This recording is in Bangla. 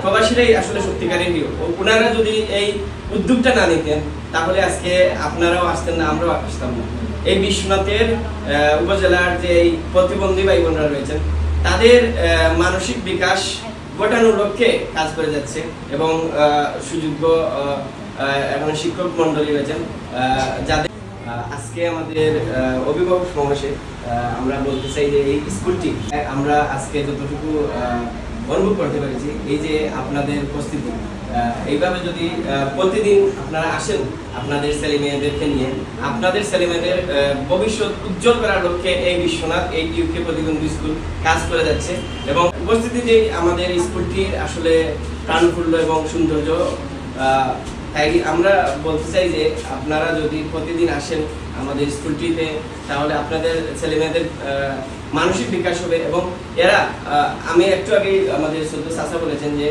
প্রবাসীরাই আসলে সত্যিকারের হিরো। ওনারা যদি এই উদ্যোগটা না নিতেন তাহলে আজকে আপনারাও আসতেন না, আমরাও আসতাম না। এই বিশ্বনাথের উপজেলার যে এই প্রতিবন্ধী ভাই বোনরা রয়েছেন তাদের মানসিক বিকাশ ঘটানোর লক্ষ্যে কাজ করে যাচ্ছে এবং সুযোগ্য এখন শিক্ষক মন্ডলী রয়েছেন যাদের আজকে আমাদের অভিভাবক সমাবেশে আমরা বলতে চাই যে এই স্কুলটি আমরা আজকে যতটুকু অনুভব করতে পেরেছি, এই যে আপনাদের উপস্থিতি, এইভাবে যদি প্রতিদিন আপনারা আসেন আপনাদের ছেলে মেয়েদেরকে নিয়ে, আপনাদের ছেলে মেয়েদের ভবিষ্যৎ উজ্জ্বল করার লক্ষ্যে এই বিশ্বনাথ এই ইউকে প্রতিবন্ধী স্কুল কাজ করে যাচ্ছে এবং উপস্থিতি যে আমাদের স্কুলটির আসলে প্রাণফুল্ল এবং সৌন্দর্য, তাই আমরা বলতে চাই যে আপনারা যদি প্রতিদিন আসেন আমাদের স্কুলটিতে তাহলে আপনাদের ছেলে মেয়েদের মানসিক বিকাশ হবে এবং এরা আমি একটু আগে আমাদের শ্রদ্ধেয় চাচা বলেছেন যে